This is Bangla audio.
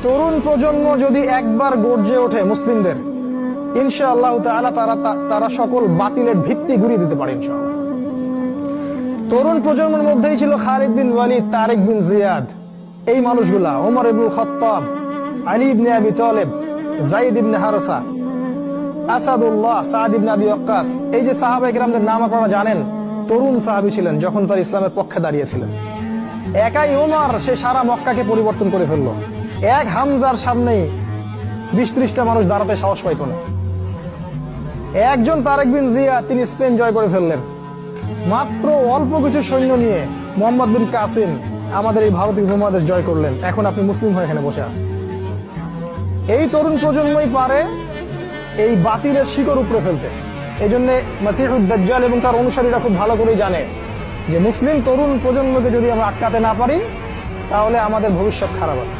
তরুণ প্রজন্ম যদি একবার গর্জে ওঠে মুসলিমদের, ইনশাআল্লাহ তাআলা তারা সকল বাতিলের ভিত্তি গুঁড়িয়ে দিতে পারে ইনশাআল্লাহ। তরুণ প্রজন্মের মধ্যেই ছিল খালিদ বিন ওয়ালিদ, তারেক বিন জিয়াদ, এই মানুষগুলা, ওমর ইবনে খাত্তাব, আলী ইবনে আবি তালেব, যায়েদ ইবনে হারেসা, আসাদুল্লাহ, সাদ ইবনে আবি ওয়াক্কাস। এই যে সাহাবায়ে কেরামদের নাম আপনারা জানেন, তরুণ সাহাবী ছিলেন যখন তার ইসলামের পক্ষে দাঁড়িয়েছিলেন। একাই ওমর, সে সারা মক্কাকে পরিবর্তন করে ফেললো। এক হামজার সামনেই 20-30টা মানুষ দাঁড়াতে সাহস পাইত না। একজন তারেক বিন জিয়াদ, তিনি স্পেন জয় করে ফেললেন মাত্র অল্প কিছু সৈন্য নিয়ে। মোহাম্মদ বিন কাসিম আমাদের এই ভারতীয় উপমহাদেশ জয় করলেন। এখন আপনি মুসলিম হয়ে এখানে বসে আছেন। এই তরুণ প্রজন্মই পারে এই বাতিলের শিকড় উপড়ে ফেলতে। এই জন্য মাসিহুদ দাজ্জাল এবং তার অনুসারীরা খুব ভালো করেই জানে যে মুসলিম তরুণ প্রজন্মকে যদি আমরা আটকাতে না পারি, তাহলে আমাদের ভবিষ্যৎ খারাপ আছে।